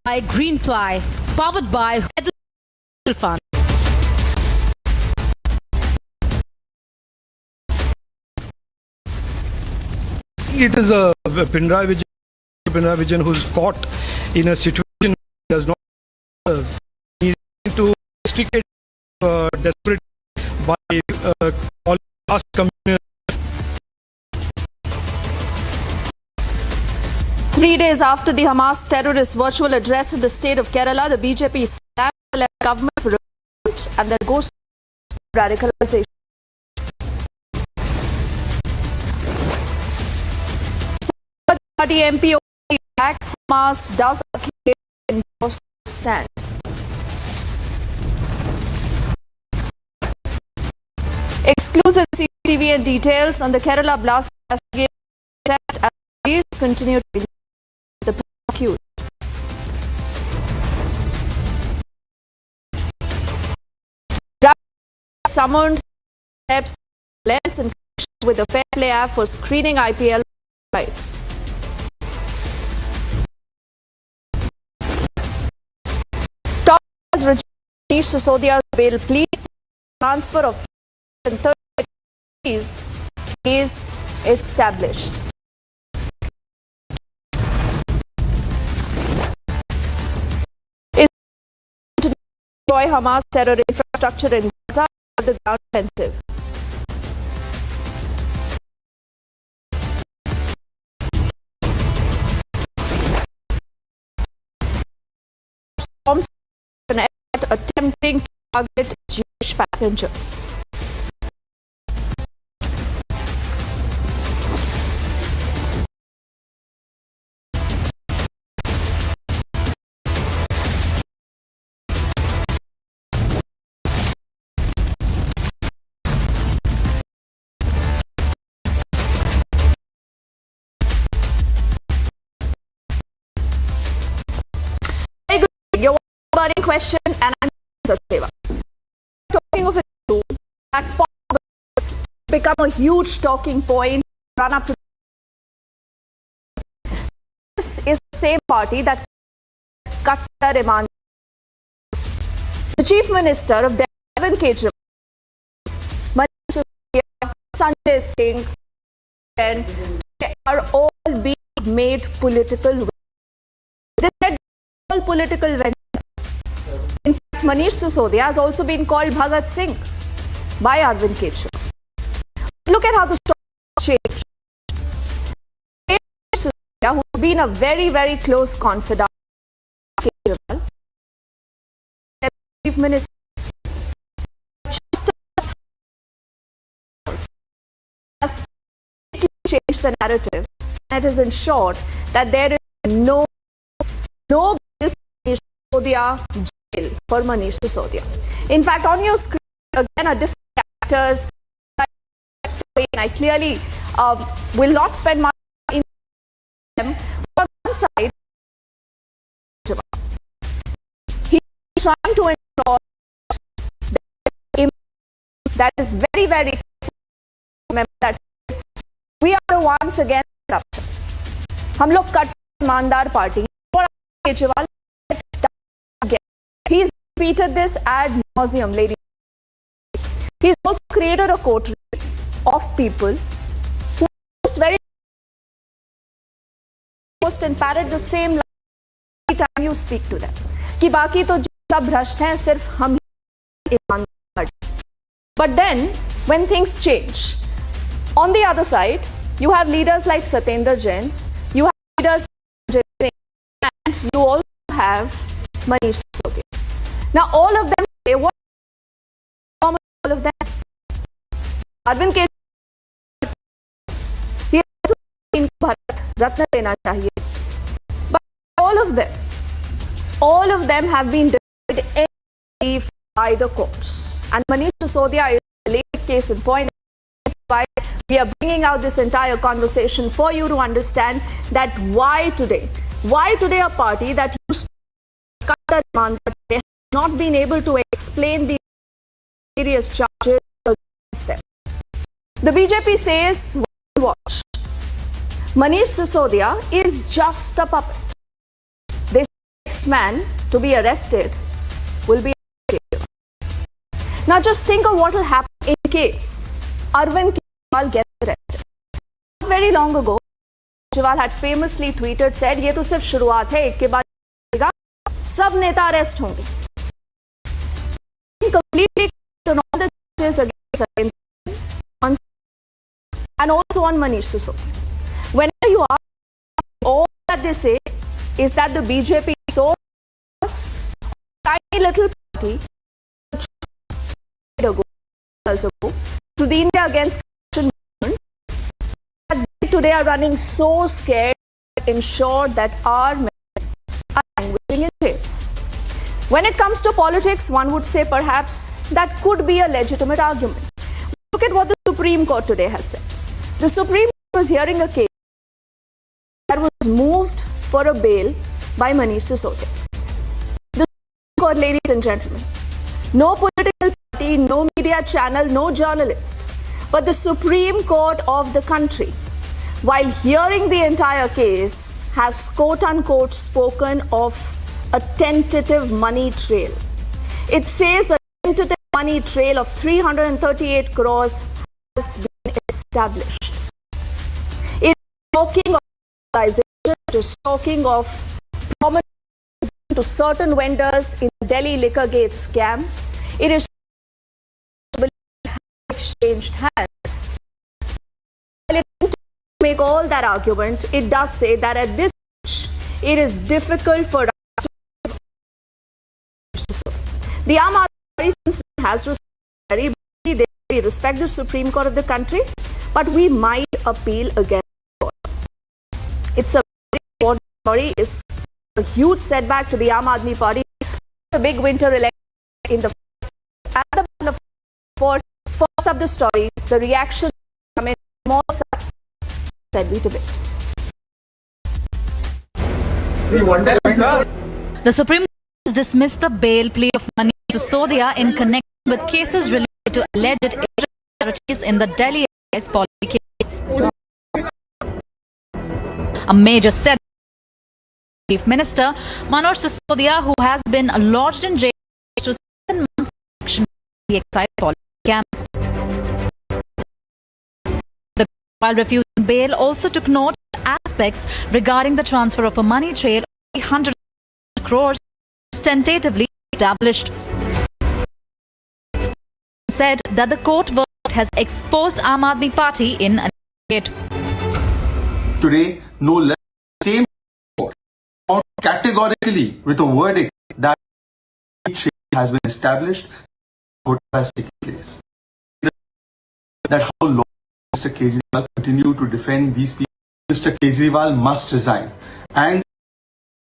by Green Plea, powered by Fund. It is a Pinarayi Vijayan who's caught in a situation he does not. He is to restrict desperate by all past community. 3 days after the Hamas terrorist virtual address in the state of Kerala, the BJP slammed the government for revolt and their ghost radicalization. Party MP backs Hamas, does endorse stand. Exclusive CCTV and details on the Kerala blast investigation as continue to be the prosecution. Summoned steps lens and with the Fair Play app for screening IPL rights. Top has rejected Manish Sisodia's bail plea. Transfer of 30 is established. Destroy Hamas terror infrastructure in Gaza of the ground offensive. Storms attempting to target Jewish passengers. Burning question and answer. Talking of it too, that possible become a huge talking point. Run up to this is the same party that cut the remand. The Chief Minister of Devon Kejriwal, Manish Sisodia, Sanjay Singh, and are all being made political. They said all political venture. In fact, Manish Sisodia has also been called Bhagat Singh by Arvind Kejriwal. Look at how the story changed. Manish Sisodia, who's been a very, very close confidant of Kejriwal, the Chief Minister, has changed the narrative, and it has ensured that there is no bill for Manish Sisodia for Manish Sisodia. In fact, on your screen again are different characters. I clearly will not spend much time in them. On one side, he is trying to ensure that is very, very remember that we are the ones against corruption. हम लोग cut ईमानदार party और Kejriwal. He's repeated this ad nauseum, ladies. He's also created a coterie of people who and parrot the same line every time you speak to them. कि बाकी तो सब भ्रष्ट हैं, सिर्फ हम ही ईमानदार. But then, when things change, on the other side, you have leaders like Satyendra Jain, you have leaders like Sanjay Singh, and you also have Manish Sisodia. Now, all of them say what? All of them. Arvind Kejriwal, he has also been Bharat Ratna dena chahiye. But all of them have been denied by the courts. And Manish Sisodia is the latest case in point. That's why we are bringing out this entire conversation for you to understand that why today a party that used to cut the demand that not been able to explain the serious charges against them. The BJP says, watch, Manish Sisodia is just a puppet. They say next man to be arrested will be a dictator. Now just think of what will happen in case Arvind Kejriwal gets arrested. Not very long ago, Kejriwal had famously tweeted, said, "ये तो सिर्फ शुरुआत है, एक के बाद सब नेता अरेस्ट होंगे." Completely on all the charges against Arvind and also on Manish Sisodia. Whenever you ask, all that they say is that the BJP is so tiny little party ago to the India Against Corruption movement that they today are running so scared to ensure that our men are languishing in jails. When it comes to politics, one would say perhaps that could be a legitimate argument. Look at what the Supreme Court today has said. The Supreme Court was hearing a case that was moved for a bail by Manish Sisodia. The Supreme Court, ladies and gentlemen, no political party, no media channel, no journalist, but the Supreme Court of the country, while hearing the entire case, has quote-unquote spoken of a tentative money trail. It says a tentative money trail of 338 crores has been established. It is talking of organization, it is talking of prominent to certain vendors in the Delhi Liquorgate scam. It is exchanged hands. While it doesn't make all that argument, it does say that at this stage, it is difficult for us to. The Aam Aadmi Party since then has respected, they respect the Supreme Court of the country, but we might appeal against the court. It's a very important story. It's a huge setback to the Aam Aadmi Party. The big winter election in the first and the battle of for first of the story, the reaction coming from all sides that we debate. The Supreme Court has dismissed the bail plea of Manish Sisodia in connection with cases related to alleged irregularities in the Delhi policy case. A major setback. Chief Minister Manish Sisodia, who has been lodged in jail to 7 months action the excise policy camp. The while refusing bail also took note of aspects regarding the transfer of a money trail of 300 crores tentatively established. Said that the court verdict has exposed Aam Aadmi Party in a debate. Today, no less same court out categorically with a verdict that trade has been established, has taken place. That how long Mr. Kejriwal continue to defend these people. Mr. Kejriwal must resign, and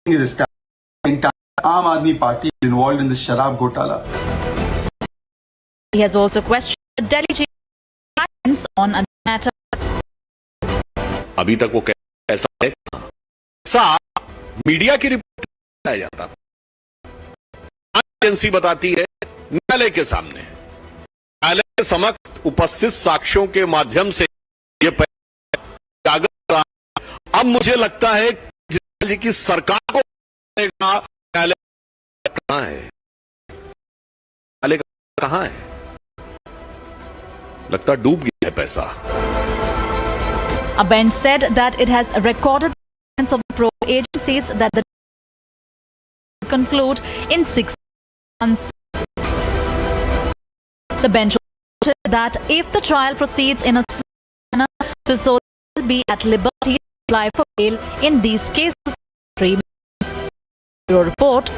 is established. The entire Aam Aadmi Party is involved in the Sharab Ghotala. He has also questioned the Delhi chief on a matter. अभी तक वो ऐसा है, ऐसा media की report बताया जाता agency बताती है न्यायालय के सामने, न्यायालय के समक्ष उपस्थित साक्ष्यों के माध्यम से ये कागज। अब मुझे लगता है कि सरकार को न्यायालय कहां है, न्यायालय कहां है, लगता डूब गया है पैसा। A bench said that it has recorded the evidence of the probe agencies that the conclude in 6 months. The bench noted that if the trial proceeds in a slow manner, Sisodia will be at liberty to apply for bail in these cases. Your report.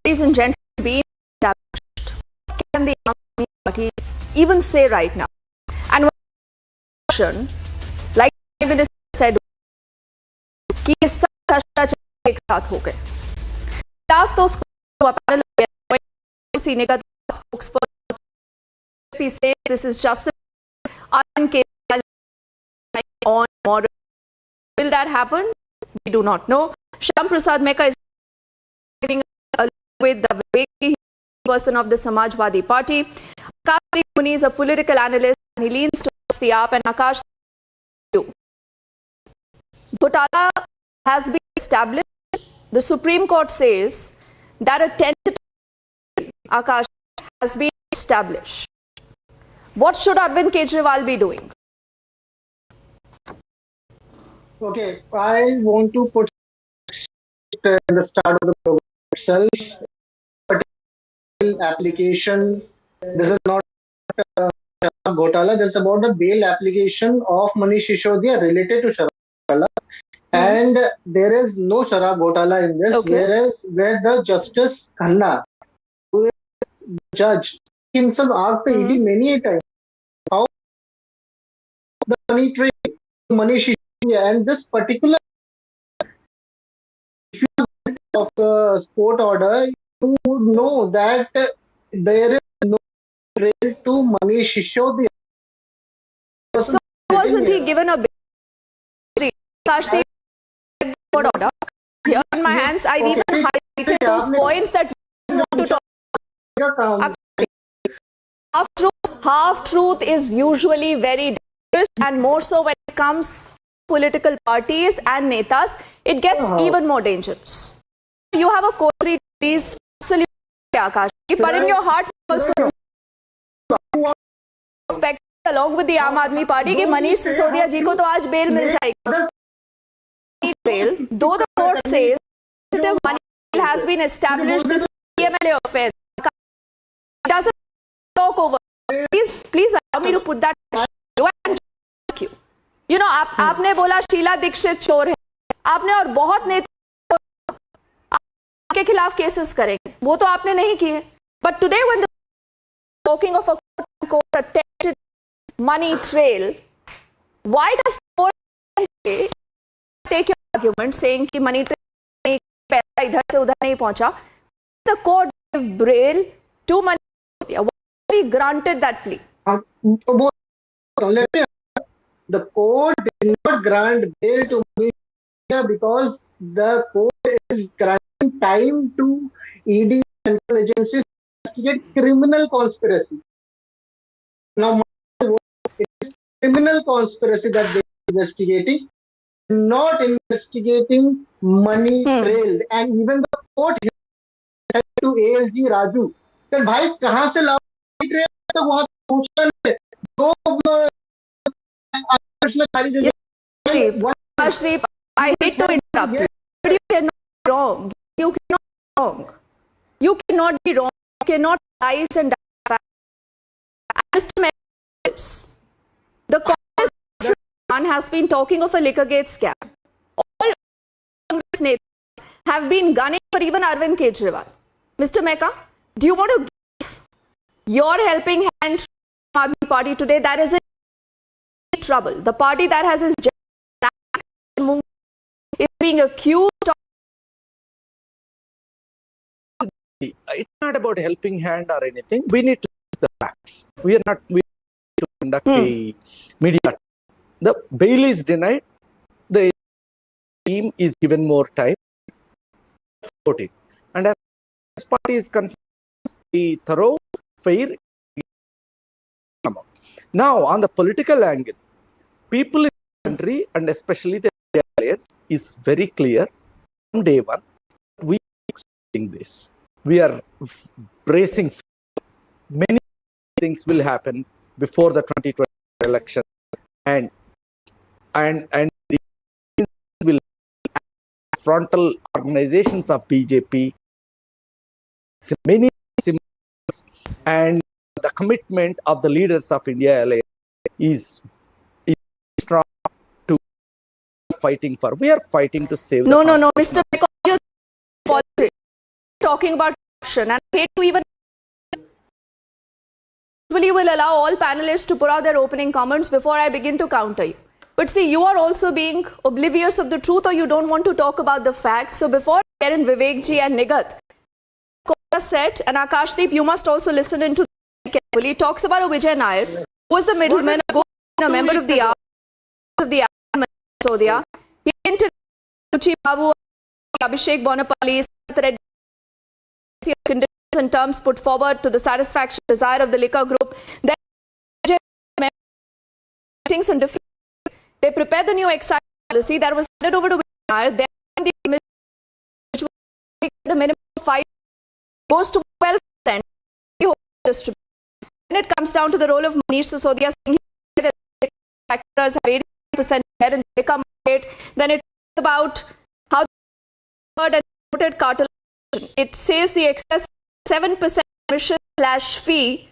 Ladies and gentlemen, being established, what can the Aam Aadmi Party even say right now? And when like the Prime Minister said, कि ये सब भ्रष्टाचार एक साथ हो गए। Last those spokesperson says this is just the on model. Will that happen? We do not know. Shyam Prasad Mehta is giving with the Vivek person of the Samajwadi Party. Kartik Muni is a political analyst and he leans towards the AAP and Akash. Ghotala has been established. The Supreme Court says that a tentative Akash has been established. What should Arvind Kejriwal be doing? Okay, I want to put in the start of the program itself. Application. This is not Ghotala. This is about the bail application of Manish Sisodia related to Sharab Ghotala, and there is no Sharab Ghotala in this. Okay. Where the Justice Khanna, who is the judge, himself asked the ED many a time how the money trail to Manish Sisodia, and this particular of court order, you would know that there is no trail to Manish Sisodia. So wasn't he given a bail? Akash, the court order. Here in my hands, I've even highlighted those points that you want to talk about. Half truth is usually very dangerous, and more so when it comes to political parties and netas, it gets even more dangerous. You have a court treaty, absolutely, Akash, but in your heart also expect along with the Aam Aadmi Party कि Manish Sisodia जी को तो आज bail मिल जाएगी. Though the court says that money has been established, this MLA affair doesn't talk over. Please allow me to put that question and ask you. You know, आपने बोला शीला दीक्षित चोर है, आपने और बहुत नेता के खिलाफ केसेस करेंगे, वो तो आपने नहीं किए. But today when the talking of a quote attempted money trail, why does the court take your argument saying कि money trail पैसा इधर से उधर नहीं पहुंचा? The court gave bail to Manish Sisodia. Why we granted that plea? The court did not grant bail to Manish Sisodia because the court is granting time to ED and central agencies to investigate criminal conspiracy. Now, it is criminal conspiracy that they are investigating, not investigating money trail. And even the court said to ASG Raju that भाई कहाँ से लाओ money trail तक वहाँ पहुँचना है. Ashdeep, I hate to interrupt you, but you cannot be wrong. You cannot be wrong. You cannot be wrong. You cannot slice and dice. Mr. Mayor, the Congress has been talking of a Liquorgate scam. All Congress netas have been gunning for even Arvind Kejriwal. Mr. Mecca, do you want to give your helping hand to the Aam Aadmi Party today? That is in trouble. The party that has its is being accused of. It's not about helping hand or anything. We need to use the facts. We need to conduct a media. The bail is denied. The team is given more time. Voting. And as party is concerned, a thorough, fair. Now, on the political angle, people in the country and especially the alliance is very clear from day one. We are expecting this. We are bracing for many things will happen before the 2020 election, and the will frontal organizations of BJP, many symbols, and the commitment of the leaders of India Alliance is strong to fighting for. We are fighting to save. No, Mr. Mecca, you're talking about corruption, and I hate to even. Usually, will allow all panelists to put out their opening comments before I begin to counter you. But see, you are also being oblivious of the truth, or you don't want to talk about the facts. So before I get in Vivek ji and Nigat, said, and Akashdeep, you must also listen into carefully. He talks about a Vijay Nair, who was the middleman, a member of the Manish Sisodia. He entered Ruchi Babu, Abhishek Bonapalli, conditions and terms put forward to the satisfaction desire of the liquor group. Then things in different ways. They prepared the new excise policy that was handed over to Then the which was a minimum of 5 goes to 12%. When it comes down to the role of Manish Sisodia saying that the factors have 80% share in the liquor market, then it's about how the and cartel. It says the excess 7% commission / fee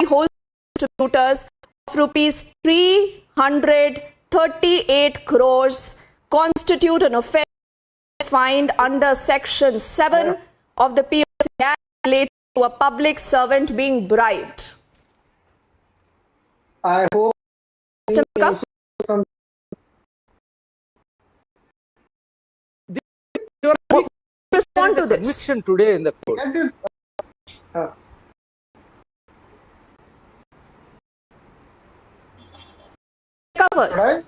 holds distributors of rupees 338 crores constitute an offence defined under section 7 of the POC Act related to a public servant being bribed. I hope Mr. Mika? You are Respond to this. conviction today in the court. that is Covers. right.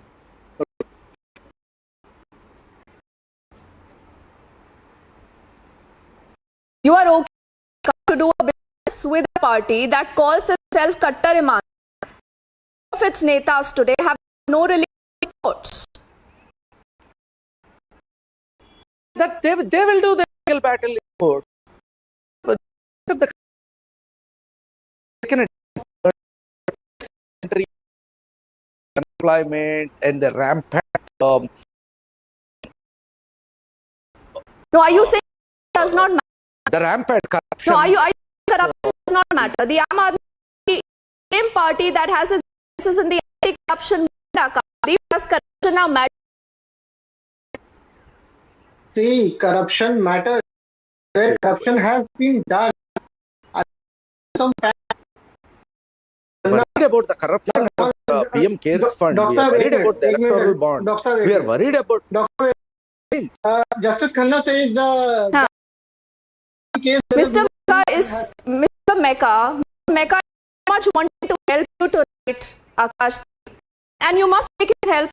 You are okay to do a business with a party that calls itself Kattar Iman. Of its netas today have no religious courts. That they will do the legal battle in court. But the employment and the rampant No, are you saying it does not matter? the rampant corruption. No, are you corruption does not matter? The Aam Aadmi same party that has its basis in the anti-corruption does corruption now matter? See, corruption matters. Where corruption has been done. Some facts. Worried about the corruption of the PM Cares Fund. We are worried about the electoral bonds. We are worried about things. Justice Khanna says the case. Mr. Mecca much wanted to help you to write Akash, and you must take his help.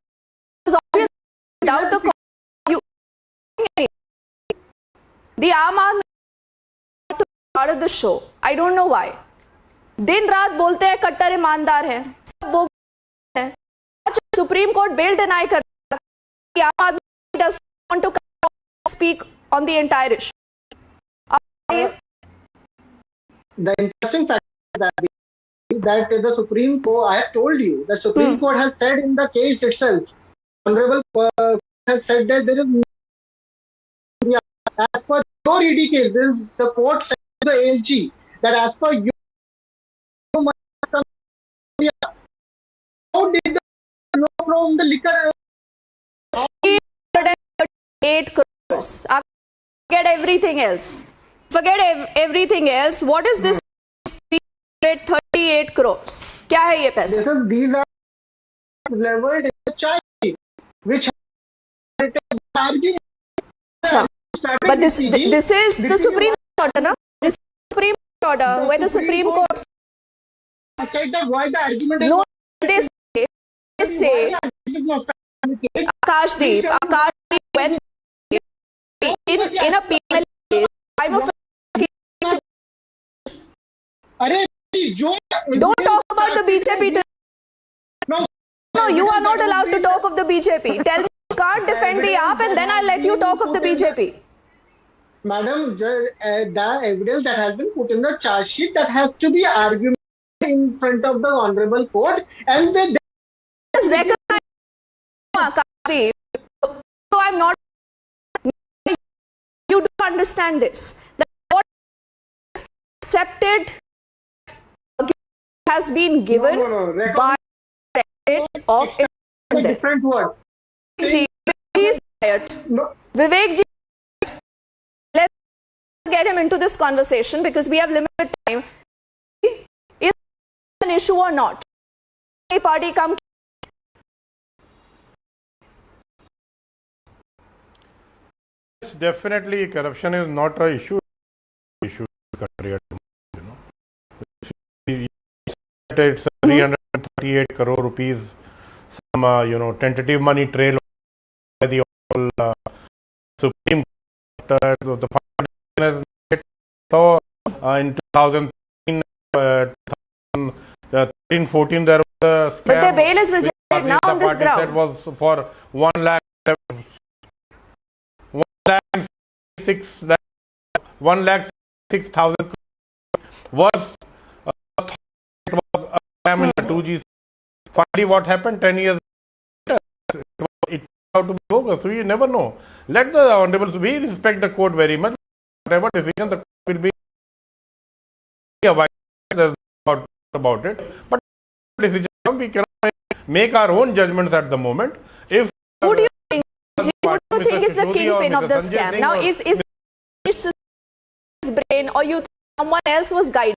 Because obviously, without the the Aam Aadmi to part of the show. I don't know why. दिन रात बोलते हैं कट्टर ईमानदार है, सब बोलते हैं. Supreme Court bail deny कर the Aam Aadmi does want to speak on the entire issue. The interesting fact is that the Supreme Court, I have told you, the Supreme Court has said in the case itself, Honorable has said that there is as per your ED case, the court said to the ALG that as per your how did the know from the liquor 8 crores. Forget everything else. Forget everything else. What is this 338 crores? क्या है ये पैसे? these are leveled in the charge sheet, which argument. But this is the Supreme Court order, na? This is the Supreme Court order where the Supreme Court said that why the argument is no, they say Akashdeep, when in a PML case, time of don't talk about the BJP today. No, you are not allowed to talk of the BJP. Tell me you can't defend the AAP and then I'll let you talk of the BJP. Madam, the evidence that has been put in the charge sheet that has to be argued in front of the Honorable Court and they just recognize Akashdeep. So I'm not. You do understand this. The court accepted has been given by of a different word. Vivek ji, let's get him into this conversation because we have limited time. Is it an issue or not? A party come. Definitely, corruption is not an issue. Issue in the country at the moment, you know. It's 338 crore rupees. Some tentative money trail by the whole Supreme Court. The in 2013, 2014 there the scam. But their bail is rejected Bharatiya now on Janata this Party ground. said was for 1 lakh 1,06,000 was it was a scam in the 2G. Finally, what happened 10 years later? It turned out to be bogus. So you never know. Let the honorables, we respect the court very much. Whatever decision the court will be abided, there's no doubt about it. But decision, we cannot make our own judgments at the moment. If Who do you think? Who do you Mr. think is the Sisodia or kingpin of Mr. the Sanjay scam? Singh Now, or is his brain, or you think someone else was guiding?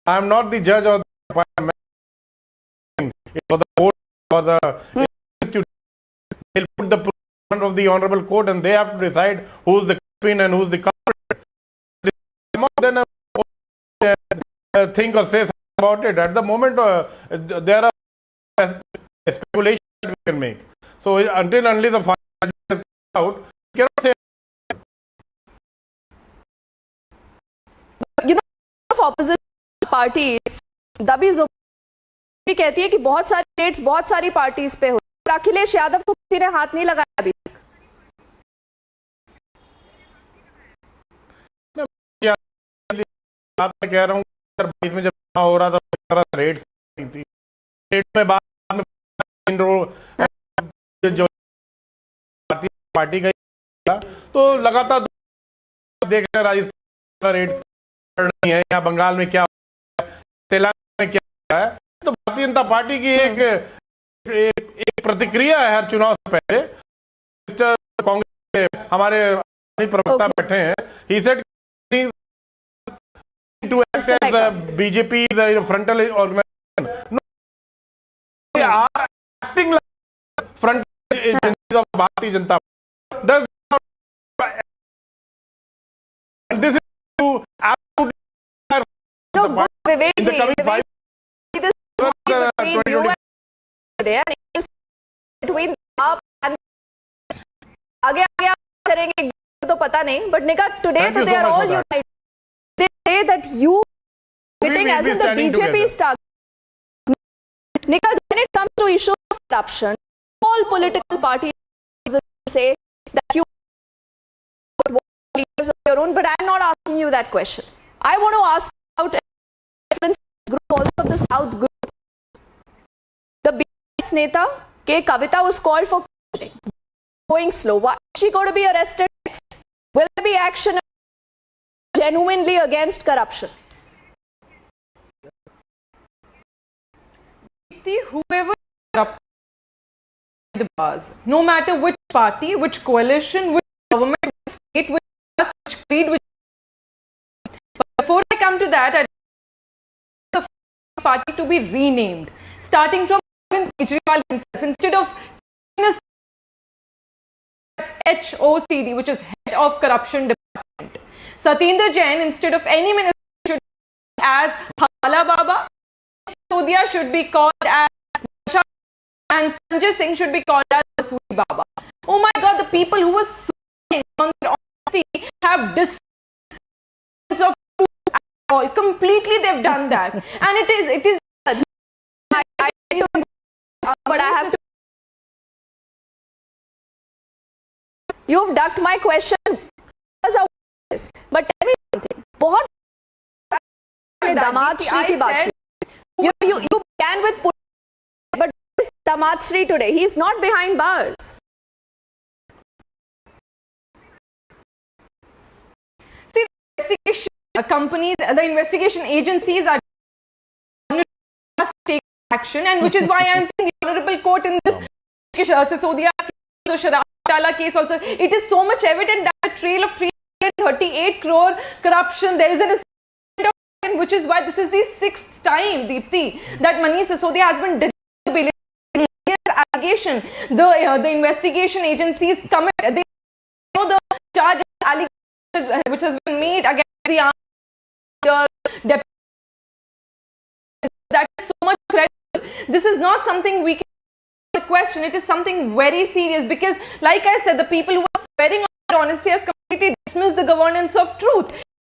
I am not the judge of the for the court or the institute. They'll put the proof in front of the honorable court and they have to decide who's the kingpin and who's the culprit. Then think or say something about it. At the moment, there are speculations that we can make. So until unless the final judgment is out, we cannot say. You know, of opposition parties, दबी भी कहती है कि बहुत सारे dates बहुत सारी parties पे हो, और अखिलेश यादव को किसी ने हाथ नहीं लगाया अभी तक. मैं कह रहा हूँ 2022 में जब हो रहा था रेट थी, रेट में बाद में जो भारतीय पार्टी का तो लगातार देख रहे राजस्थान रेट नहीं है, यहाँ बंगाल में क्या तेलंगाना में क्या है. तो भारतीय जनता पार्टी की एक प्रतिक्रिया है हर चुनाव से पहले. कांग्रेस के हमारे प्रवक्ता बैठे हैं, he said to act as BJP is a frontal organization. No, they are acting like frontal agencies of Bharatiya Janata Party. This is to absolutely No, Vivek in the ji, coming Vivek 5 ji, this between you and today, and it's between up and आगे आगे करेंगे तो पता नहीं, but Nika, today Thank you they so are much all for that. united. They say that you getting will as be in the standing BJP together. star. Nika, when it comes to issue of corruption, all political parties say that you leaders of your own, but I'm not asking you that question. I want to ask about a different group, also the South group. The BJP Neta K. Kavita was called for questioning. Going slow. Why is she going to be arrested next? Will there be action genuinely against corruption? Whoever corrupted the bars, no matter which party, which coalition, which government, which state, which caste, which creed, which. But before I come to that, I want the party to be renamed, starting from Kejriwal himself, instead of HOCD, which is Head of Corruption Department. Satyendra Jain, instead of any minister, should be as Hala Baba. Sisodia should be called as Basha, and Sanjay Singh should be called as Suri Baba. Oh my God, the people who were suing on their honesty have destroyed of all. Completely they've done that. And it is but I have to. You've ducked my question. But tell me something. बहुत दामाद श्री की बात की. You began with but Damad Shri today. He is not behind bars. See, the investigation companies, the investigation agencies are take action, and which is why I am saying the honorable court in this Sisodia case also, it is so much evident that a trail of 338 crore corruption, there is a which is why this is the 6th time, Deepti, that Manish Sisodia has been denied allegation. The investigation agencies commit, they know the charge allegation which has been made against the deputy. That is so much credible. This is not something we can question. It is something very serious, because, like I said, the people who are swearing on their honesty has completely dismissed the governance of truth.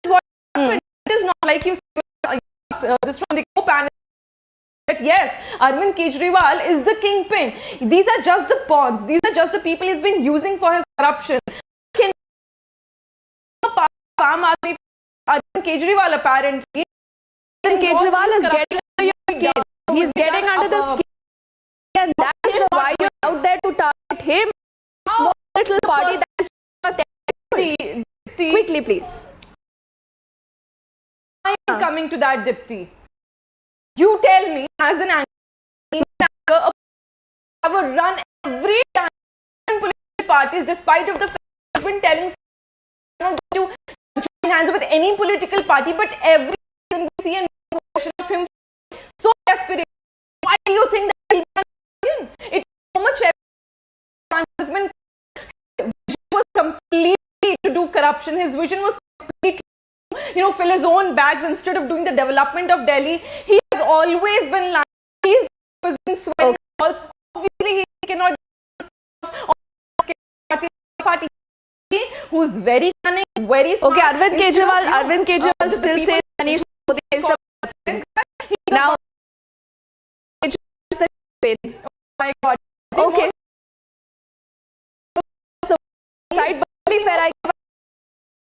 What happened. It is not like you asked this from the co-panel, that yes, Arvind Kejriwal is the kingpin. These are just the pawns. These are just the people he's been using for his corruption. Can Arvind Kejriwal apparently. Arvind Kejriwal is getting under your skin. He's getting under the skin. And that is why you're out there to target him. Small little party that is not quickly, please. I am coming to that, Dipti. You tell me, as an anchor, have a run every time political parties, despite of the fact he's been telling not to join hands with any political party, but every time we see a version of him so desperate. Why do you think that he'll be it so much husband was completely to do corruption. His vision was completely, fill his own bags instead of doing the development of Delhi. He has always been lying. He's been sweating balls. Obviously, he cannot party who's very cunning, very smart. Okay, Arvind Kejriwal still says Manish Sisodia is the president. Now, is the campaign. Oh my God. Okay. Side, but only fair, I give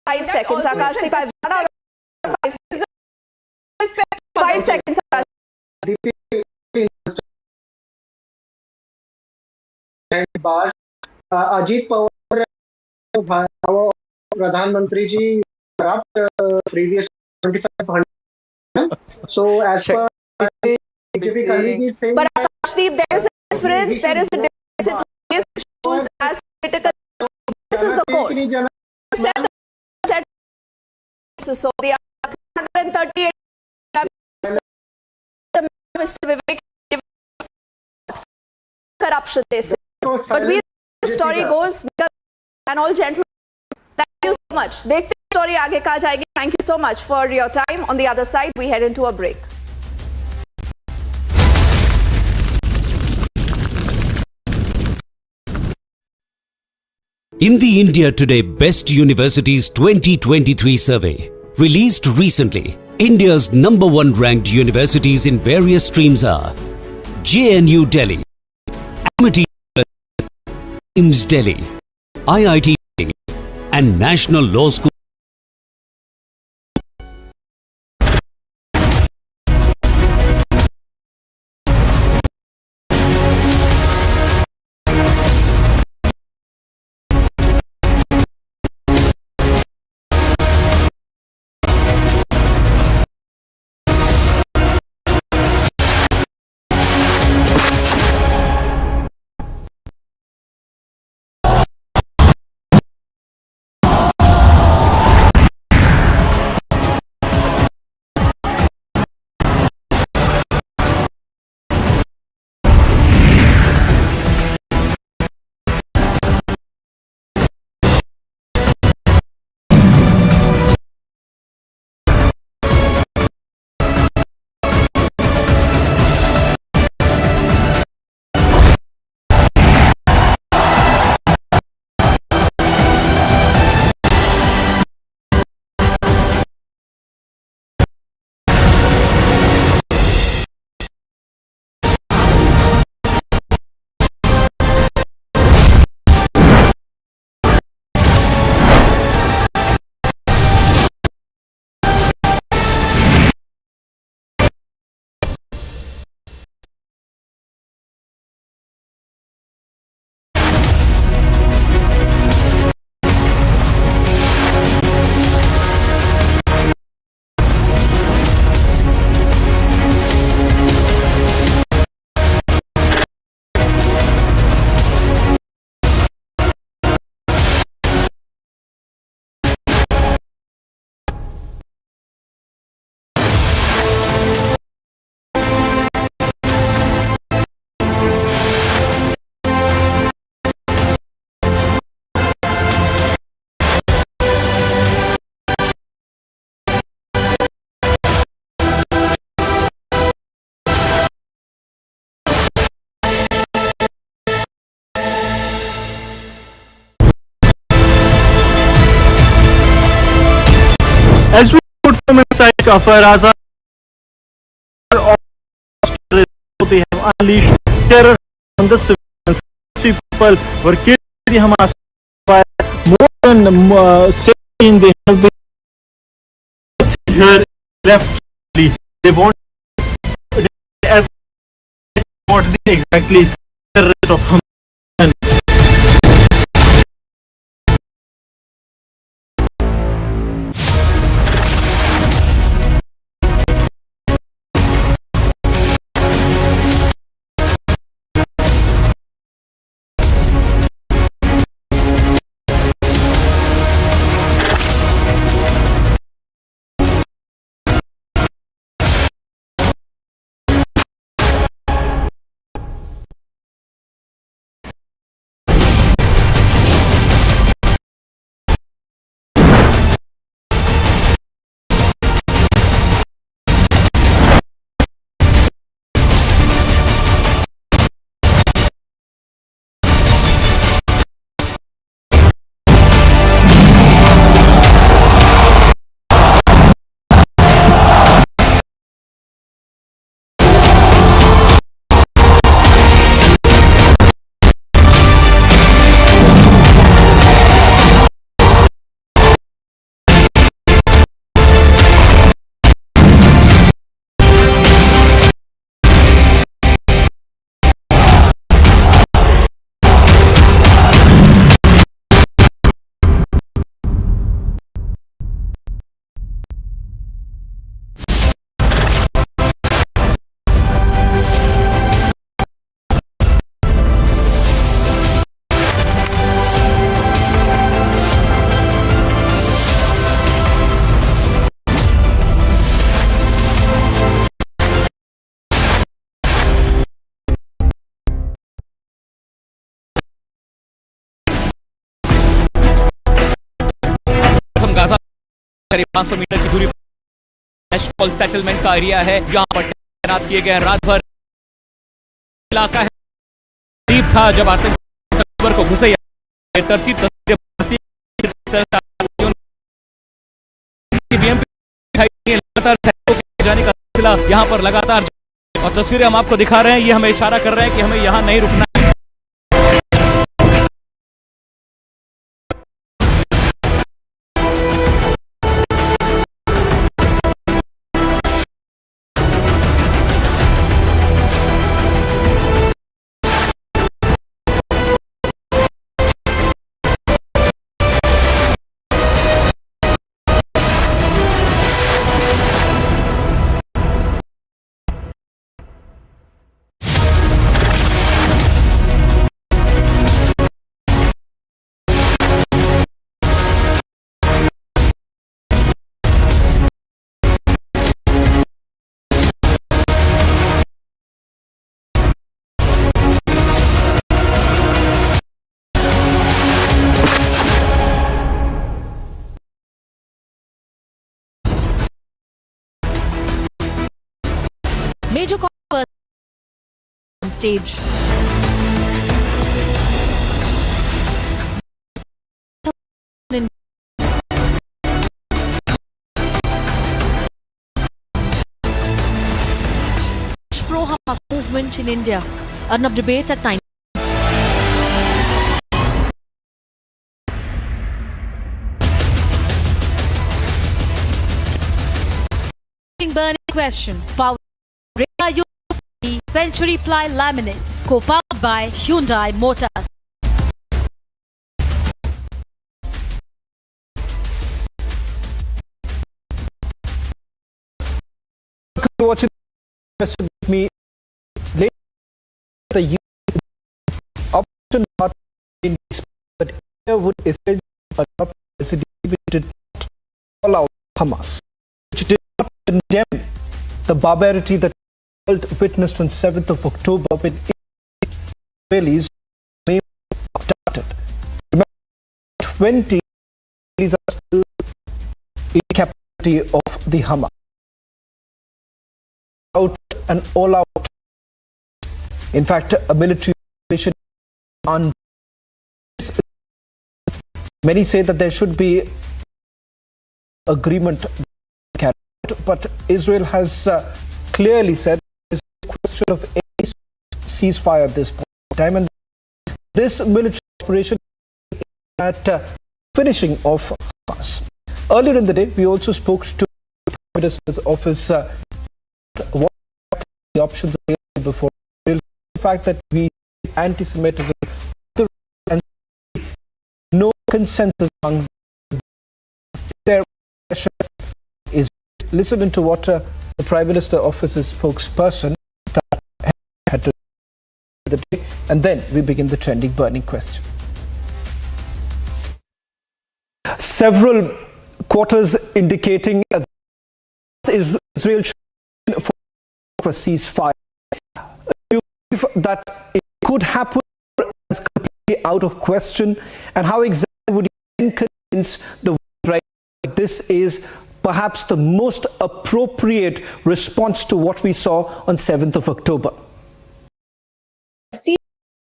5 seconds. Akash, take 5 seconds. 5 seconds, Akash. Ajit Pawar, Pradhan Mantri ji corrupt previous 2500. So as per BJP colleague is saying, but Akashdeep, there is a difference. There is a difference. If he shows as political, this is the code. Said Sisodia 238. Mr. Vivek, corruption they say. But the story goes, and all gentlemen, thank you so much. Dekhte story aage ka jayegi. Thank you so much for your time. On the other side, we head into a break. In the India Today Best Universities 2023 survey, released recently, India's #1 ranked universities in various streams are JNU Delhi, Amity IIMS Delhi, IIT Delhi, and National Law School. As we put from inside Kafar Azad they have unleashed terror on the civilians. 3 people were killed by the Hamas by more than 17. They have been here left. They want what exactly the rest of Hamas. Gaza करीब 500 metre की दूरी पर settlement का area है। यहाँ पर तैनात किए गए रात भर इलाका है। करीब था जब आतंकवाद को घुसे तरतीब लगातार जाने का सिलसिला यहाँ पर लगातार, और तस्वीरें हम आपको दिखा रहे हैं। ये हमें इशारा कर रहे हैं कि हमें यहाँ नहीं रुकना है। Major controversy on stage. Pro-Hamas movement in India. Arnab debates at 9. Burning question. Power Century Ply Laminates, co-powered by Hyundai Motors. Watching with me later the option not in but India would essentially adopt as a did not call out Hamas, which did not condemn the barbarity that witnessed on 7th of October when Israelis may be abducted. Remember, 20 Israelis are still in captivity of the Hamas. Out and all out. In fact, a military operation on. Many say that there should be agreement, but Israel has clearly said question of any ceasefire at this point in time, and this military operation at finishing of Hamas. Earlier in the day, we also spoke to the Prime Minister's office what the options available before the fact that we anti-Semitism and no consensus among their is listen to what the Prime Minister office's spokesperson had to the day, and then we begin the trending burning question. Several quarters indicating that Israel should for a ceasefire. You believe that it could happen, is completely out of question, and how exactly would you convince the world right that this is perhaps the most appropriate response to what we saw on 7th of October? See,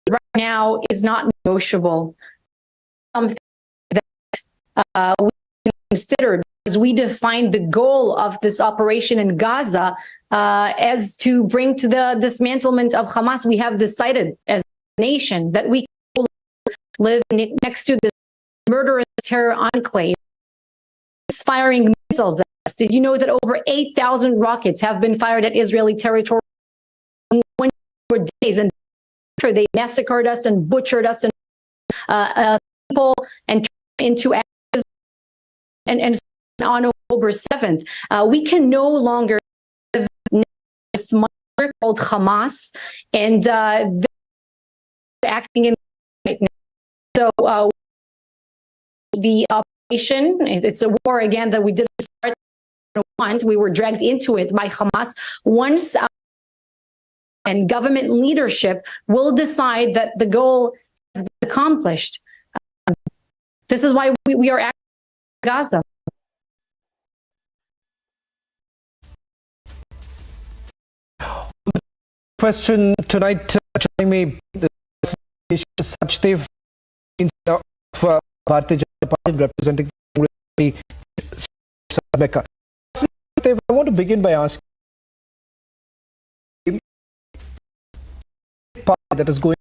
right now is not negotiable. Something that we consider, because we defined the goal of this operation in Gaza as to bring to the dismantlement of Hamas. We have decided as a nation that we live next to this murderous terror enclave. It's firing missiles at us. Did you know that over 8,000 rockets have been fired at Israeli territory in 24 days? And they massacred us and butchered us and people and into ashes. And on October 7th, we can no longer live in this monster called Hamas, and they're acting in right now. So the operation, it's a war again that we didn't start. We were dragged into it by Hamas. Once and government leadership will decide that the goal has been accomplished. This is why we are acting in Gaza. Question tonight, joining me, the Sachdev of Bharatiya Janata Party representing the Mecca. I want to begin by asking that is going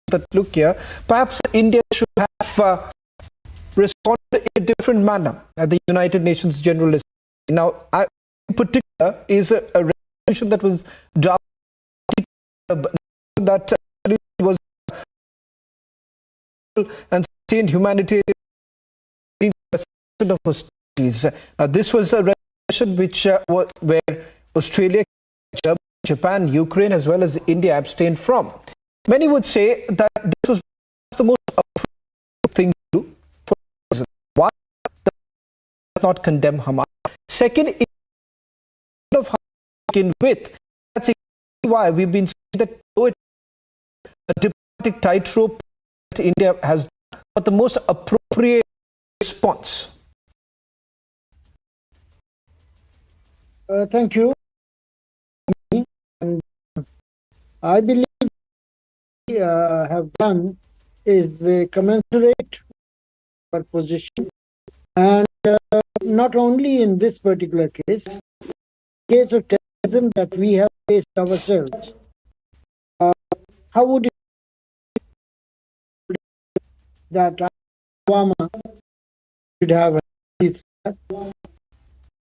that look here, perhaps India should have responded in a different manner at the United Nations General Assembly. Now, in particular, is a resolution that was drafted that was and sustained humanitarian of hostilities. Now, this was a resolution which where Australia, Japan, Ukraine, as well as India abstained from. Many would say that this was the most appropriate thing to do. For reasons. One, does not condemn Hamas. Second, of Hamas begin with. That's exactly why we've been saying that a diplomatic tightrope that India has done, but the most appropriate response. Thank you. And I believe we have done is commensurate our position, and not only in this particular case, case of terrorism that we have faced ourselves. How would you that Obama should have this?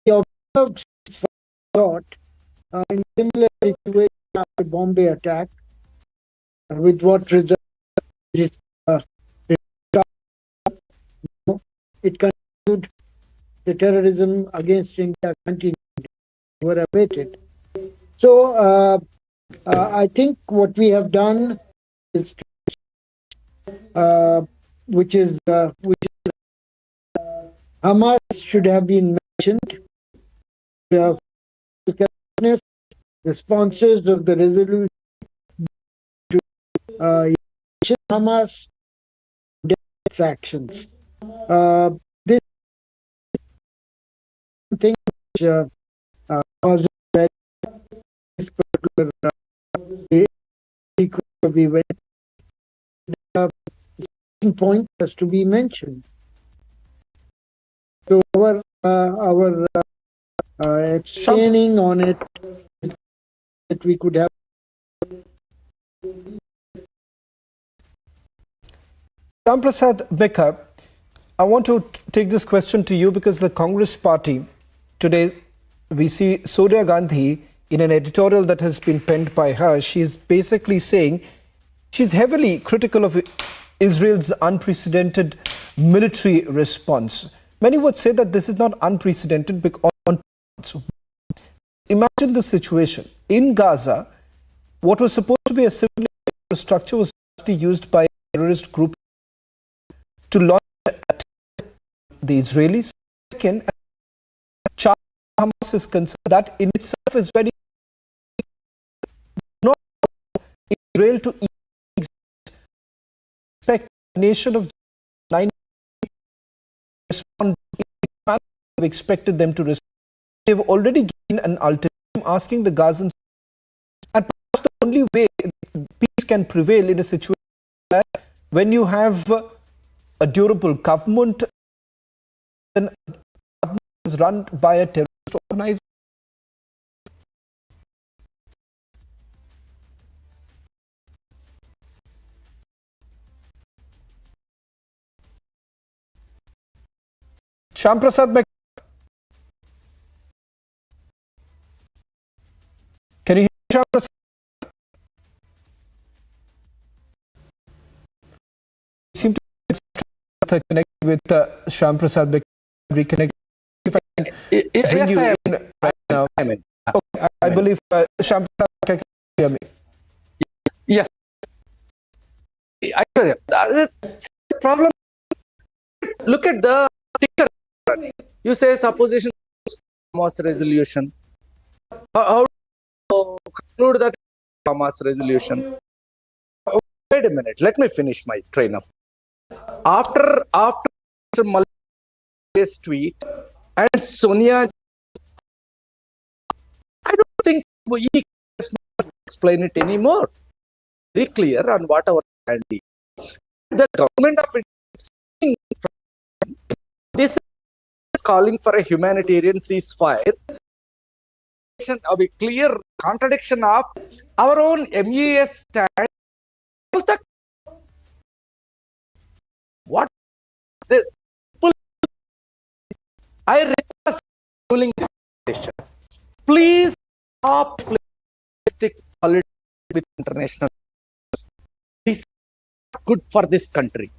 He observed thought in similar situation after Bombay attack, with what result it continued. The terrorism against India continued, were abated. So I think what we have done is, which is Hamas should have been mentioned. We have responses of the resolution to Hamas actions. This thing which causes this particular event, point has to be mentioned. So our abstaining on it is that we could have Ramprasad Mekha, I want to take this question to you because the Congress party today, we see Sonia Gandhi in an editorial that has been penned by her. She's basically saying she's heavily critical of Israel's unprecedented military response. Many would say that this is not unprecedented because imagine the situation in Gaza. What was supposed to be a civil structure was actually used by a terrorist group to launch attack the Israelis. Second, Hamas is concerned that in itself is very not Israel to expect a nation of 9 respond. Have expected them to respond. They've already given an ultimatum asking the Gazans, and perhaps the only way peace can prevail in a situation that when you have a durable government, then government is run by a terrorist organization. Shyam Prasad Mekha. Can you hear Shyam Prasad? Seem to connect with Shyam Prasad Mekha. Reconnect. If I can bring you in right now. Okay, I believe Shyam Prasad Mekha can hear me. Yes. The problem. Look at the ticker. You say supposition Hamas resolution. How to conclude that Hamas resolution? Wait a minute. Let me finish my train of. After Mal's tweet and Sonia, I don't think we can explain it anymore. Very clear on what our stand is. The government of this is calling for a humanitarian ceasefire. A clear contradiction of our own MES stand. What the I request ruling this decision. Please stop plastic politics with international. This is good for this country.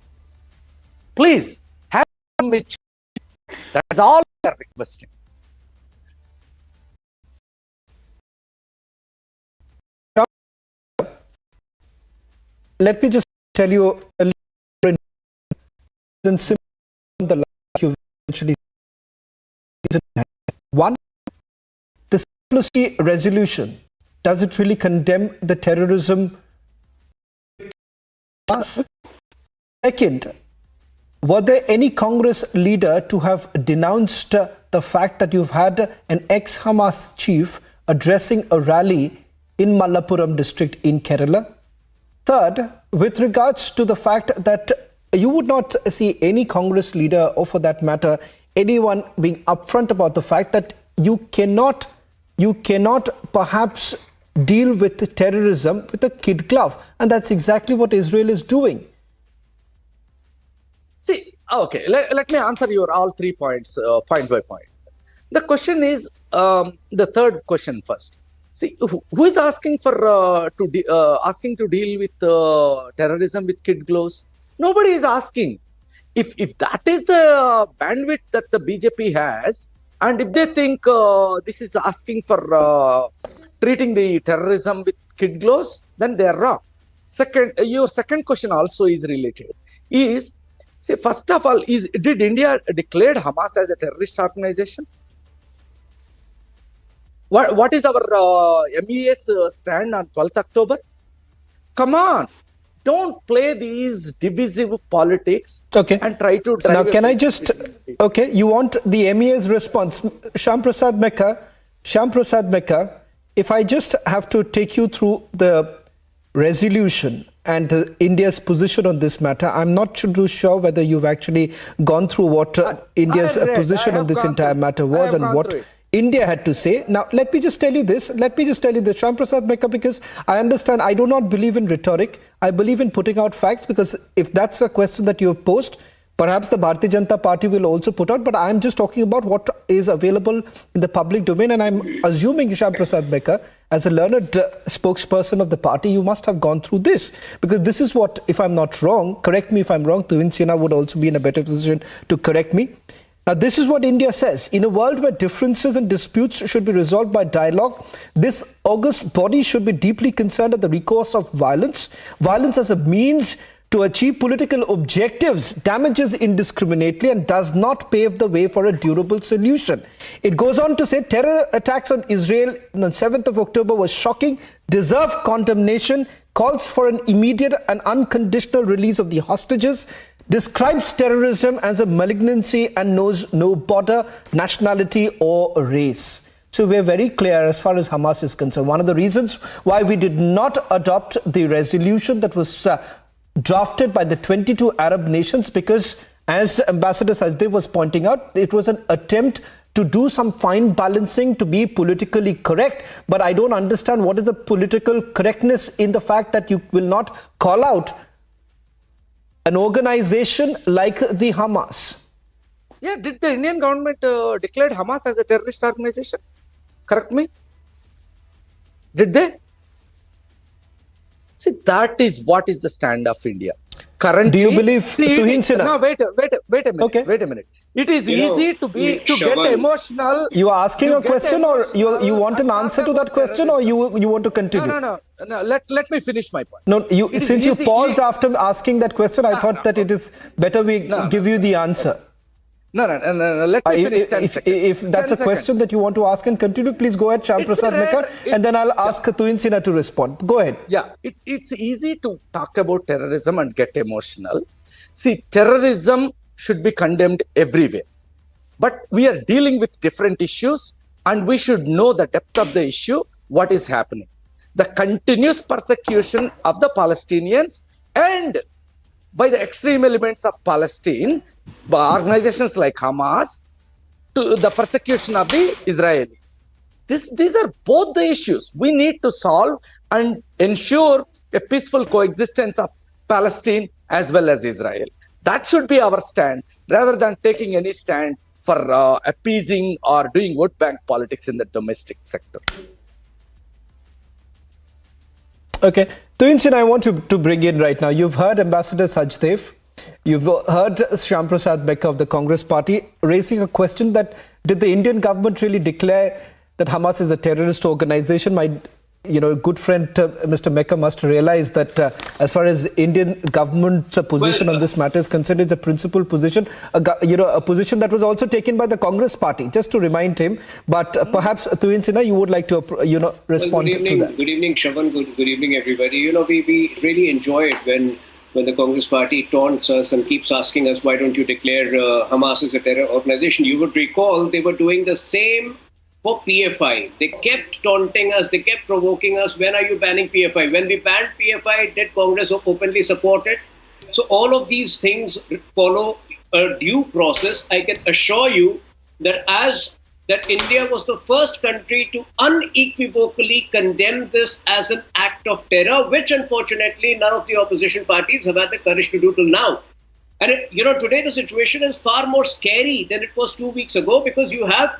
Please have some which. That's all we are requesting. Let me just tell you a little than the life you eventually. One, the CLOC resolution, does it really condemn the terrorism? Second, were there any Congress leader to have denounced the fact that you've had an ex-Hamas chief addressing a rally in Malappuram district in Kerala? Third, with regards to the fact that you would not see any Congress leader, or for that matter, anyone being upfront about the fact that you cannot perhaps deal with terrorism with a kid glove. And that's exactly what Israel is doing. See, okay, let me answer your all 3 points, point by point. The question is, the third question first. See, who is asking for asking to deal with terrorism with kid gloves? Nobody is asking. If that is the bandwidth that the BJP has, and if they think this is asking for treating the terrorism with kid gloves, then they are wrong. Second, your second question also is related. See, first of all, did India declare Hamas as a terrorist organization? What is our MES stand on 12th October? Come on, don't play these divisive politics and try to drive. Now, can I just, you want the MES response. Shyam Prasad Mekha, if I just have to take you through the resolution and India's position on this matter, I'm not too sure whether you've actually gone through what India's position on this entire matter was and what India had to say. Now, let me just tell you this. Shyam Prasad Mekka, because I understand I do not believe in rhetoric. I believe in putting out facts, because if that's a question that you have posed, perhaps the Bharatiya Janata Party will also put out. But I'm just talking about what is available in the public domain. And I'm assuming, Shyam Prasad Mekka, as a learned spokesperson of the party, you must have gone through this. Because this is what, if I'm not wrong, correct me if I'm wrong, Tuvin Sena would also be in a better position to correct me. Now, this is what India says. In a world where differences and disputes should be resolved by dialogue, this august body should be deeply concerned at the recourse of violence. Violence as a means to achieve political objectives damages indiscriminately and does not pave the way for a durable solution. It goes on to say terror attacks on Israel on the 7th of October was shocking, deserve condemnation, calls for an immediate and unconditional release of the hostages, describes terrorism as a malignancy and knows no border, nationality or race. So we're very clear as far as Hamas is concerned. One of the reasons why we did not adopt the resolution that was drafted by the 22 Arab nations, because as Ambassador Sajdev was pointing out, it was an attempt to do some fine balancing to be politically correct. But I don't understand what is the political correctness in the fact that you will not call out an organization like the Hamas. Yeah, did the Indian government declare Hamas as a terrorist organization? Correct me. Did they? See, that is what is the stand of India. Currently, do you believe Tuhin Sinha? No, wait a minute. Okay. Wait a minute. It is easy to get emotional. You are asking a question, or you want an answer to that question, or you want to continue? No. Let me finish my point. No, since you paused after asking that question, I thought that it is better we give you the answer. No. Let me finish 10 seconds. If that's a question that you want to ask and continue, please go ahead, Shyam Prasad Mekka, and then I'll ask Tuhin Sinha to respond. Go ahead. Yeah, it's easy to talk about terrorism and get emotional. See, terrorism should be condemned everywhere. But we are dealing with different issues, and we should know the depth of the issue, what is happening. The continuous persecution of the Palestinians and by the extreme elements of Palestine, by organizations like Hamas, to the persecution of the Israelis. These are both the issues we need to solve and ensure a peaceful coexistence of Palestine as well as Israel. That should be our stand, rather than taking any stand for appeasing or doing vote bank politics in the domestic sector. Okay. Tuhin Sinha, I want to bring in right now. You've heard Ambassador Sajdev. You've heard Shyam Prasad Mekka of the Congress party raising a question that did the Indian government really declare that Hamas is a terrorist organization? My good friend Mr. Mekka must realize that as far as Indian government's position on this matter is concerned, it's a principled position, a position that was also taken by the Congress party, just to remind him. But perhaps Tuhin Sinha, you would like to respond to that. Good evening, Shravan. Good evening, everybody. We really enjoy it when the Congress party taunts us and keeps asking us, why don't you declare Hamas as a terror organization? You would recall they were doing the same for PFI. They kept taunting us, they kept provoking us. When are you banning PFI? When we banned PFI, did Congress openly support it? So all of these things follow a due process. I can assure you that India was the first country to unequivocally condemn this as an act of terror, which unfortunately none of the opposition parties have had the courage to do till now. And today the situation is far more scary than it was 2 weeks ago, because you have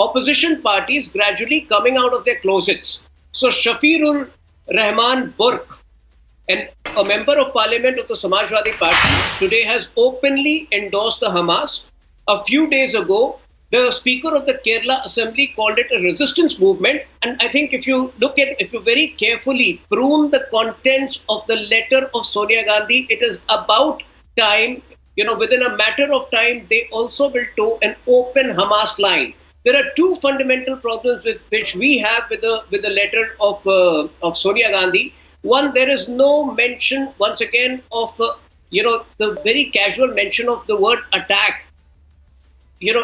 opposition parties gradually coming out of their closets. So Shafirul Rahman Burq, and a member of parliament of the Samajwadi Party, today has openly endorsed the Hamas. A few days ago, the Speaker of the Kerala Assembly called it a resistance movement. And I think if you very carefully prune the contents of the letter of Sonia Gandhi, it is about time, within a matter of time, they also will toe an open Hamas line. There are two fundamental problems with which we have with the letter of Sonia Gandhi. One, there is no mention, once again, of the very casual mention of the word attack.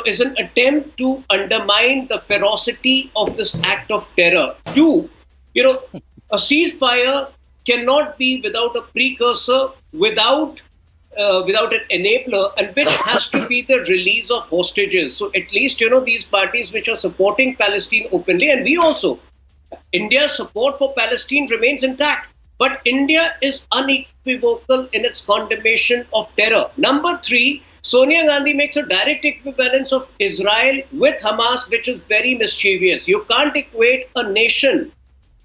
Is an attempt to undermine the ferocity of this act of terror. Two, a ceasefire cannot be without a precursor, without without an enabler, and which has to be the release of hostages. So at least, these parties which are supporting Palestine openly, and we also, India's support for Palestine remains intact. But India is unequivocal in its condemnation of terror. Number 3, Sonia Gandhi makes a direct equivalence of Israel with Hamas, which is very mischievous. You can't equate a nation,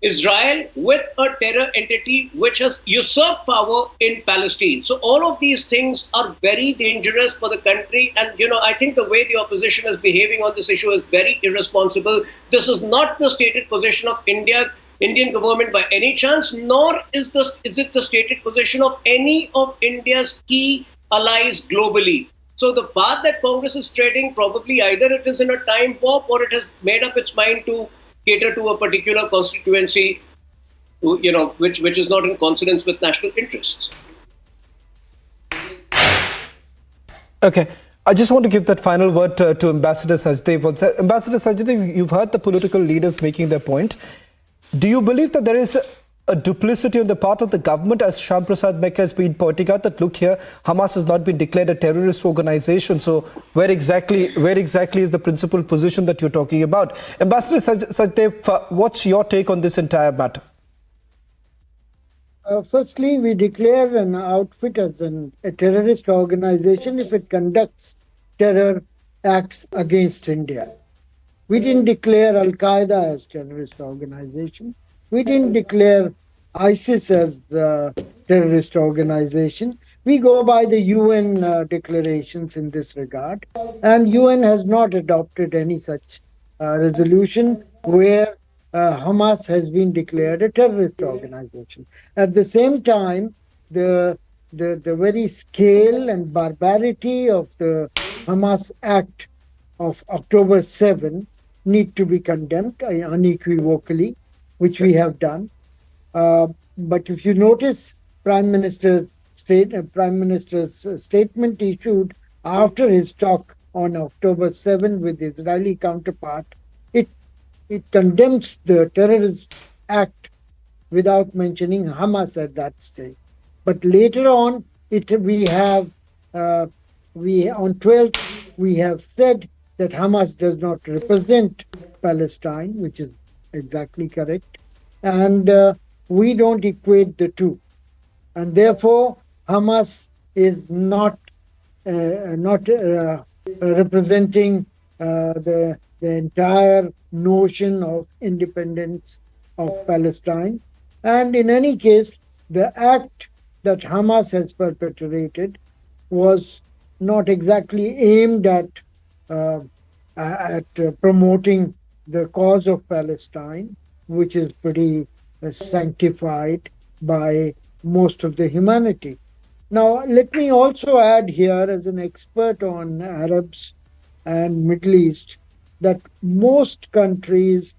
Israel, with a terror entity which has usurped power in Palestine. So all of these things are very dangerous for the country. And, I think the way the opposition is behaving on this issue is very irresponsible. This is not the stated position of Indian government by any chance, nor is it the stated position of any of India's key allies globally. So the path that Congress is treading, probably either it is in a time warp or it has made up its mind to cater to a particular constituency, which is not in consonance with national interests. Okay. I just want to give that final word to Ambassador Sachdev. Ambassador Sachdev, you've heard the political leaders making their point. Do you believe that there is a duplicity on the part of the government, as Shyam Prasad Mekka has been pointing out, that look here, Hamas has not been declared a terrorist organization. So where exactly is the principal position that you're talking about? Ambassador Sachdev, what's your take on this entire matter? Firstly, we declare an outfit as a terrorist organization if it conducts terror acts against India. We didn't declare Al-Qaeda as terrorist organization. We didn't declare ISIS as the terrorist organization. We go by the UN declarations in this regard, and UN has not adopted any such resolution where Hamas has been declared a terrorist organization. At the same time, the very scale and barbarity of the Hamas act of October 7 need to be condemned unequivocally, which we have done. But if you notice, Prime Minister's statement issued after his talk on October 7 with the Israeli counterpart, it condemns the terrorist act without mentioning Hamas at that stage. But later on, on 12th, we have said that Hamas does not represent Palestine, which is exactly correct, and we don't equate the two, and therefore Hamas is not representing the entire notion of independence of Palestine. And in any case, the act that Hamas has perpetrated was not exactly aimed at promoting the cause of Palestine, which is pretty sanctified by most of the humanity. Now, let me also add here, as an expert on Arabs and Middle East, that most countries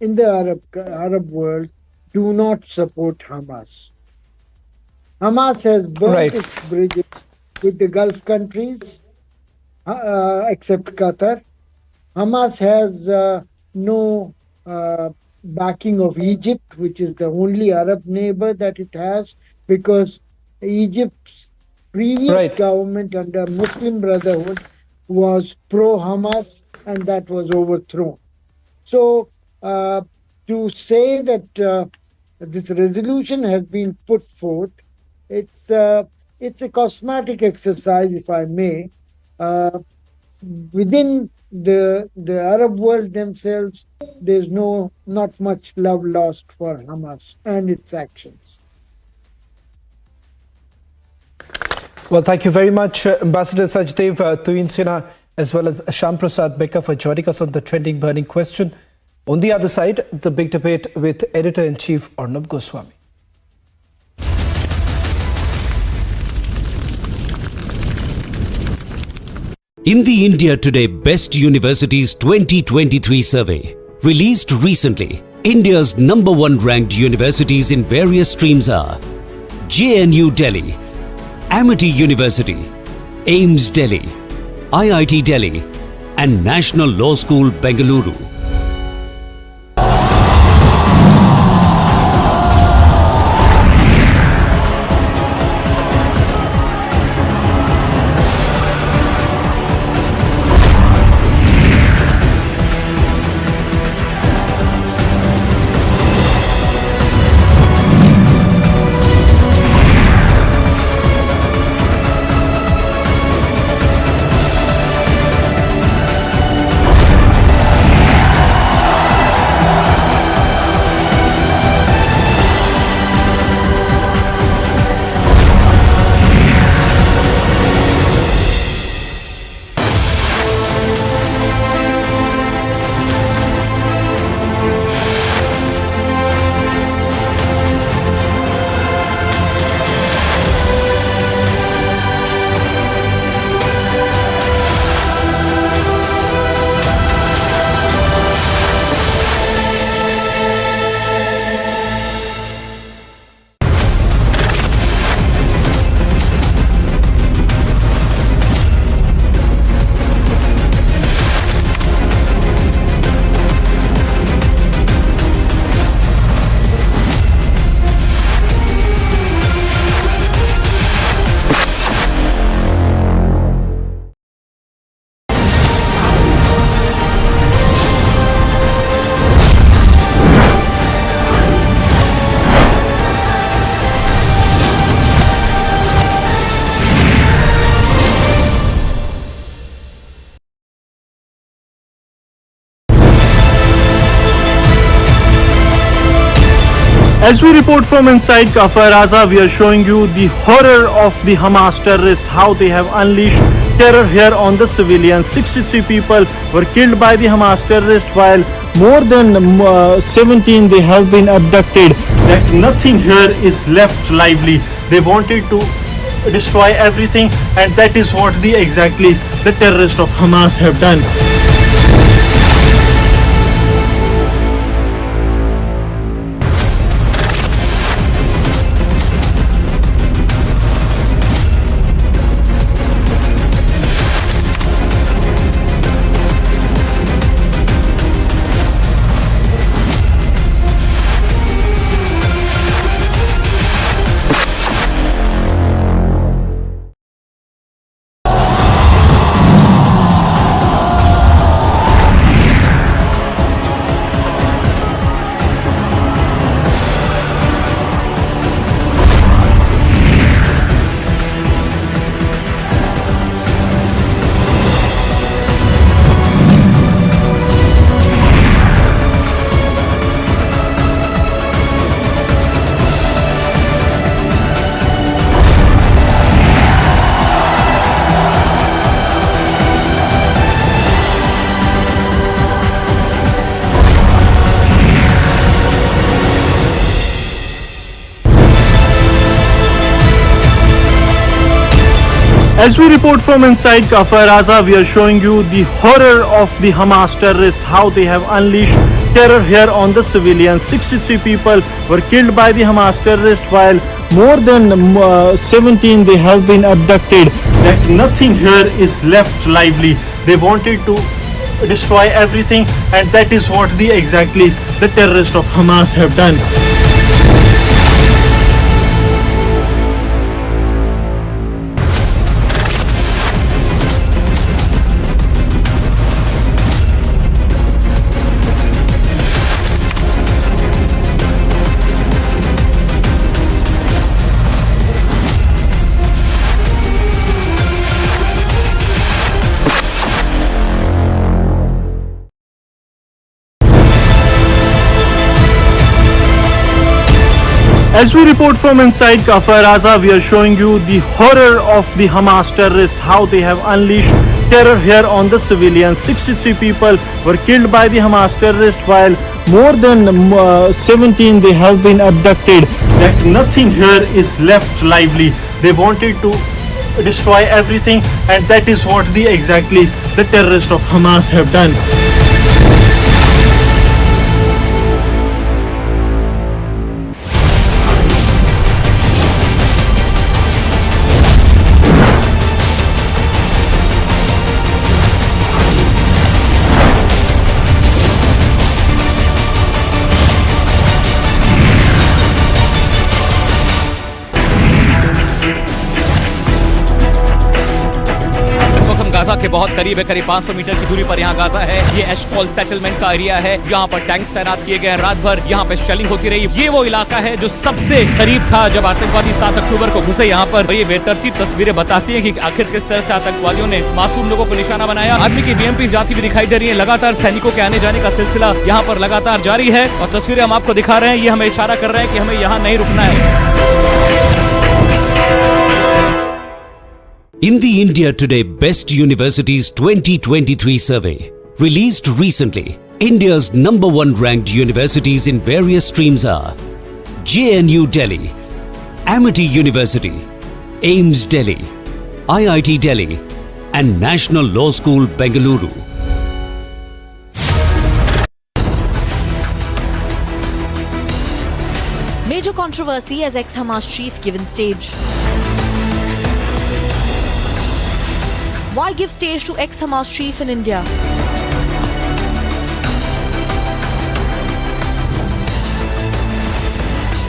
in the Arab world do not support Hamas. Hamas has burnt its bridges with the Gulf countries, except Qatar. Hamas has no backing of Egypt, which is the only Arab neighbor that it has, because Egypt's previous government under Muslim Brotherhood was pro-Hamas, and that was overthrown. So to say that this resolution has been put forth, it's a cosmetic exercise, if I may. Within the Arab world themselves, there's not much love lost for Hamas and its actions. Well, thank you very much, Ambassador Sachdev, Tuin Sinha, as well as Shyam Prasad Mekka, for joining us on the trending burning question. On the other side, the big debate with Editor-in-Chief Arnab Goswami. In the India Today Best Universities 2023 survey, released recently, India's #1 ranked universities in various streams are JNU Delhi, Amity University, AIMS Delhi, IIT Delhi, and National Law School, Bengaluru. As we report from inside Kafar Raza, we are showing you the horror of the Hamas terrorists, how they have unleashed terror here on the civilians. 63 people were killed by the Hamas terrorists, while more than 17 they have been abducted. That nothing here is left lively. They wanted to destroy everything, and that is what exactly the terrorists of Hamas have done. As we report from inside Kafar Raza, we are showing you the horror of the Hamas terrorists, how they have unleashed terror here on the civilians. 63 people were killed by the Hamas terrorists, while more than 17 they have been abducted. That nothing here is left lively. They wanted to destroy everything, and that is what exactly the terrorists of Hamas have done. As we report from inside Kafar Raza, we are showing you the horror of the Hamas terrorists, how they have unleashed terror here on the civilians. 63 people were killed by the Hamas terrorists, while more than 17 they have been abducted. That nothing here is left lively. They wanted to destroy everything, and that is what exactly the terrorists of Hamas have done. Gaza के बहुत करीब है, करीब 500 metre की दूरी पर यहाँ Gaza है। ये एशकॉल सेटलमेंट का एरिया है। यहाँ पर टैंक्स तैनात किए गए हैं रात भर। यहाँ पे शेलिंग होती रही। ये वो इलाका है जो सबसे करीब था जब आतंकवादी 7 अक्टूबर को घुसे यहाँ पर। ये बेतरतीब तस्वीरें बताती हैं कि आखिर किस तरह से आतंकवादियों ने मासूम लोगों को निशाना बनाया। आर्मी की बीएमपी जाती भी दिखाई दे रही है। लगातार सैनिकों के आने जाने का सिलसिला यहाँ पर लगातार जारी है और तस्वीरें हम आपको दिखा रहे हैं। ये हमें इशारा कर रहे हैं कि हमें यहाँ नहीं रुकना है। In the India Today Best Universities 2023 survey, released recently, India's #1 ranked universities in various streams are JNU Delhi, Amity University, AIMS Delhi, IIT Delhi, and National Law School, Bengaluru. Major controversy as ex-Hamas chief given stage. Why give stage to ex-Hamas chief in India?